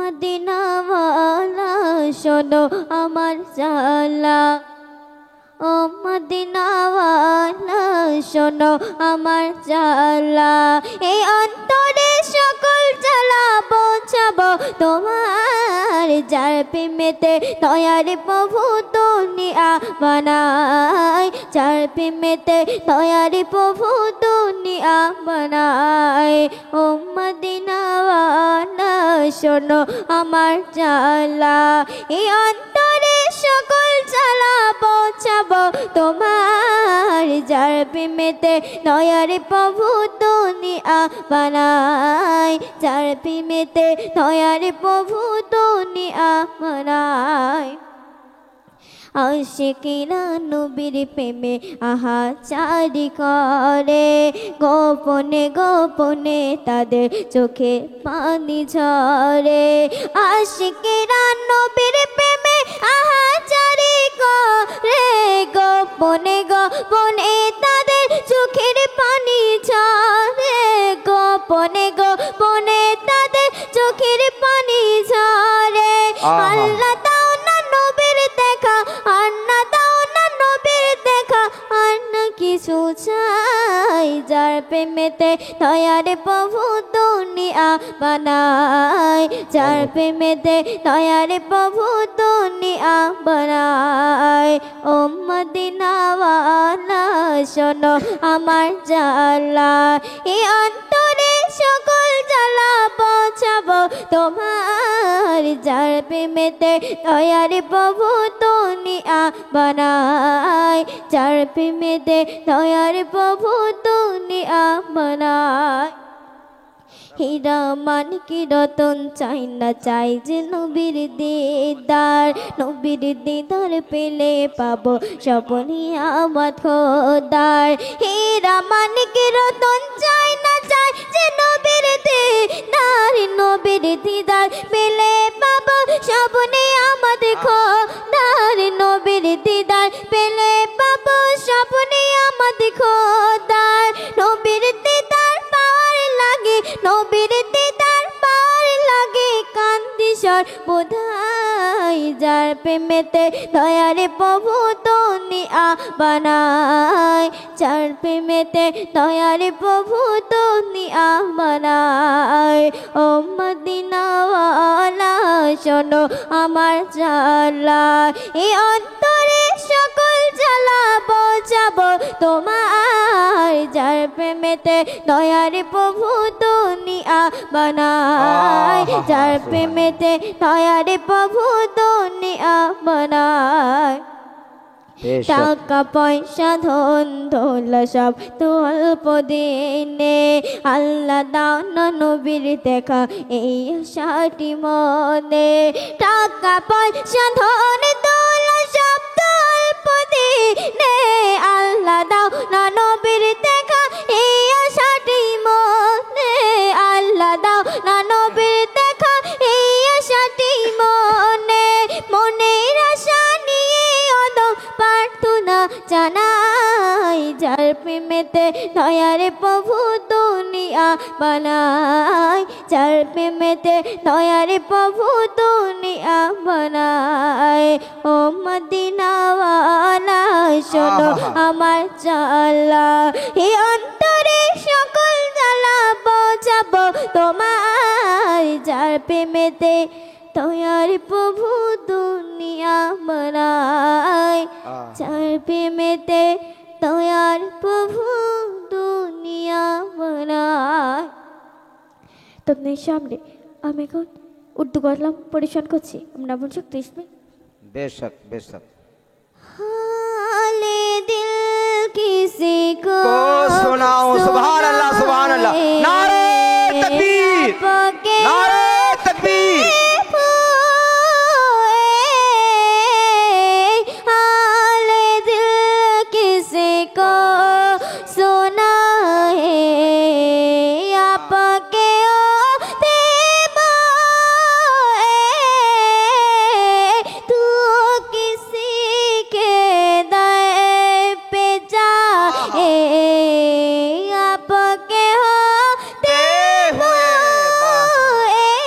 মদিনাওয়ালা শোনো আমার জ্বালা ও মদিনাওয়ালা শোনো আমার জ্বালা এই অন্তরে সকল জ্বালা বোঝাবো তোমার যার প্রেমেতে দয়ার প্রভু দুনিয়া বানায় যার প্রেমেতে দয়ার প্রভু দুনিয়া বানায় ও মদিনাওয়ালা শোনো আমার জ্বালা এই অন্তরে সকল জ্বালা বোঝাবো তোমার যার প্রেমেতে দয়ার প্রভু দুনিয়া বানায় যার প্রেমেতে দয়ার প্রভু দুনিয়া বানায় আশিকিরা নবীর প্রেমে আহাজারি করে গোপনে গোপনে তাদের চোখে পানি ঝরে আশিকিরা নবীর প্রেমে আহাজারি করে গোপনে গোপনে তাদের চোখের পানি ঝরে গোপনে গোপনে তাদের চোখের পানি ঝরে আল্লাহ দাও না নবীর দেখা আন্না দাও না নবীর দেখা আন্না কিছু চাই যার প্রেমেতে দয়ার প্রভু দুনিয়া বানায় যার প্রেমেতে দয়ার প্রভু দুনিয়া বানায় ও মদিনাওয়ালা শোনো আমার জ্বালা এই অন্তরে সকল জ্বালা বোঝাবো তোমার যার প্রেমেতে দয়ার প্রভু দুনিয়া বানায় যার প্রেমেতে দয়ার প্রভু দুনিয়া বানায় হীরা মানিক রতন চাই না চাই যে নবীর দিদার নবীর দিদার পেলে পাবো সপনি আমার খোদার হীরা মানিক রতন চাই না চাই যে নবীর দিদার নবীর দিদার পেলে পাবো সপনি আমাদের খোদার নবীর দিদার পেলে পাবো সপনি আমাদের খোদার নবীর দিদার পাওয়ার লাগে নবীর দিদার পাওয়ার লাগে কান্দি সর্বদাই যার প্রেমেতে দয়ার প্রভু দুনিয়া বানায় যার প্রেমেতে দয়ার প্রভু দুনিয়া বানায় ও মদিনাওয়ালা শোনো আমার জ্বালা এই অন্তরে সকল জ্বালা বোঝাবো তোমার যার প্রেমেতে দয়ার প্রভু দুনিয়া বানায় যার প্রেমেতে দয়ার প্রভু দুনিয়া বানায় টাকা পয়সা ধন দৌলত সব তো অল্প দিনে আল্লাহ দাও না নবীর দেখা এই আশাটি মনে টাকা পয়সা ধন দৌলত সব তো অল্প দিনে আল্লাহ দাও না নবীর দেখা এই আশাটি মনে আল্লাহ দাও না নবীর দেখা এই আশাটি মনে মনের আশা নিয়ে অদম প্রার্থনা জানাই যার প্রেমেতে দয়ার প্রভু দুনিয়া বানায় যার প্রেমেতে দয়ার প্রভু দুনিয়া বানায় ও মদিনাওয়ালা শোনো আমার জ্বালা এই অন্তরে সকল জ্বালা বোঝাবো তোমার যার প্রেমেতে দয়ার প্রভু দুনিয়া বানায় যার প্রেমেতে দয়ার প্রভু দুনিয়া বানায়। তোমাদের সামনে আমি এখন উর্দু গজলাম পরিবেশন করছি আমরা বলছি কৃষ্ণ बेशक बेशक हाले दिल किसी को सुनाओ सुभान अल्लाह नारे तकबीर नारे तकबीर हाले दिल किसी को सुना है आपके तू किसी के दर पे जाए आपके होते हुए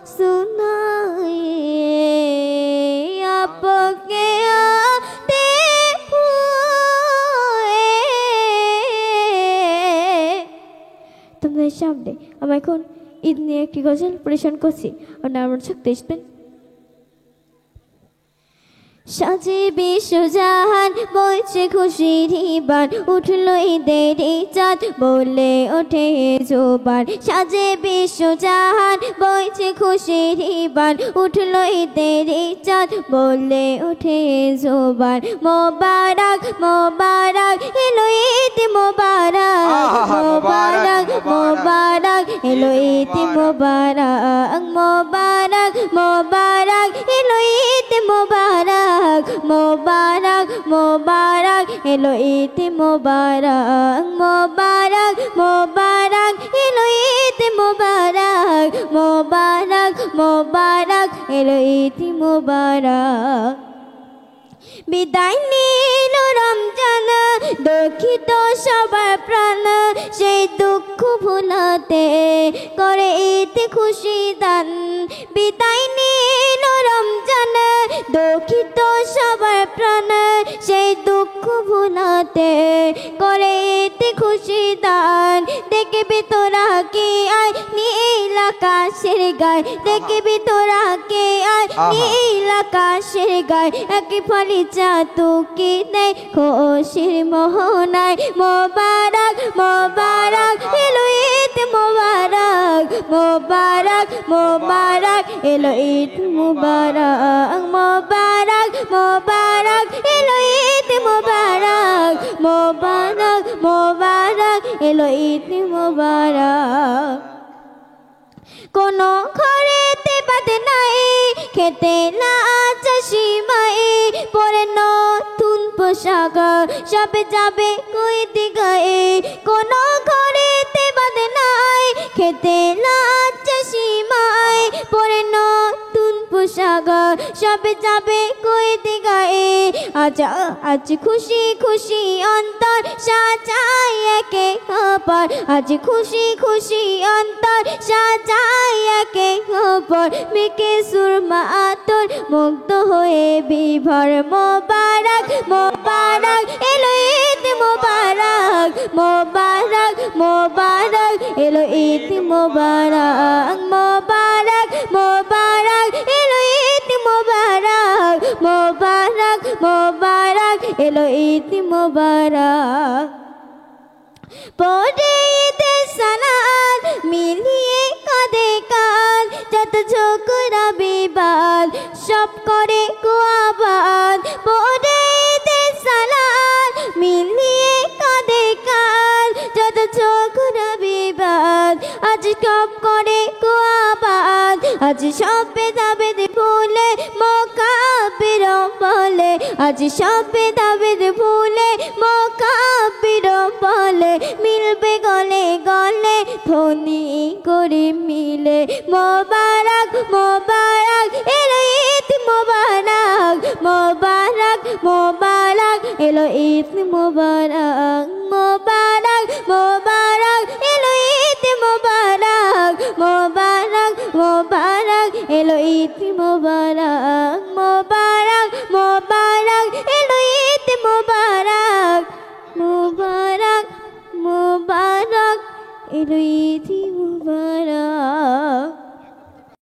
सुनाए आपके आते हुए তোমাদের সামনে আমি এখন ঈদ নিয়ে একটি গজল পরিবেশন করছি আপনারা আমার সাথে দেখবেন সাজে বিশ্বজাহান বইছে খুশির বান উঠলো ঈদের চাঁদ বলে ওঠে জোবান সাজে বিশ্বজাহান বইছে খুশির বান উঠলো ঈদের চাঁদ বলে ওঠে জোবান মোবারক মোবারক এলো ঈদ মোবারক মোবারক মোবারক এলো ঈদ মোবারক মোবারক মোবারক এলো ঈদ মোবারক মোবারক মোবারক এলো ঈদ মোবারক মোবারক মোবারক এলো ঈদ মোবারক মোবারক মোবারক এলো ঈদ মোবারক বিদায় নিল রমজান দুঃখিত সবার প্রাণ সেই দুঃখ ভুলাতে করে ঈদ খুশি দান বিদায় নিল রমজান দুঃখিত সবার প্রাণ সেই দুঃখ ভুলাতে করে ঈদ খুশি দান দেখবি তোরা কি আয় নীল আকাশের গায় দেখবি তোরা কি আয় নীল আকাশের গায় এক ফলি চাতুকি নেই খুশির মোহনায় মোবারক মোবারক এলো ঈদ মোবারক মোবারক মোবারক এলো ঈদ মোবারক মোবারক মোবারক এলো ঈদ মোবারক মোবারক মোবারক এলো ঈদ মোবারক কোনো ঘরেতে বাদ নাই খেতে না চাষি মাই পরে নতুন পোশাক সবে যাবে কই দিগায়ে কোনো ঘরেতে বাদ নাই খেতে না চাষি মাই পরে নতুন পোশাক সবে যাবে কই দিগায়ে আজ খুশি খুশি অন্তর সাজায় একে অপর আজ খুশি খুশি অন্তর সাজায় একে অপর মেকে সুরমা আতর মুগ্ধ হয়ে বিভোর মোবারক মোবারক এলো ঈদ মোবারক মোবারক মোবারক এলো ঈদ মোবারক মোবারক মোবারক এলো ঈদ মোবারক মোবারক মোবারক এলো ঈদ মোবারক পরে ঈদের সালাত মিলিয়ে কাঁধে কাঁধ যত ঝগড়া বিবাদ সব করে গোয়াবাদ পরে ঈদের সালাত মিলিয়ে কাঁধে কাঁধ যত ঝগড়া বিবাদ আজ সব করে গোয়াবাদ আজ সব ভেদাভেদ ভুলে মোকাবির বলে আজ সব ভেদাভেদ ভুলে মোকাবির বলে মিলবে গলে গলে ধনী করে মিলে মোবারক মোবারক এলো ঈদ মোবারক মোবারক মোবারক এলো ঈদ মোবারক মোবারক মোবারক এলো ঈদ মোবারক মোবারক মোবারক এলো ঈদ মোবারক মোবারক মোবারক এলো ঈদ মোবারক মোবারক মোবারক এলো ঈদ মোবারক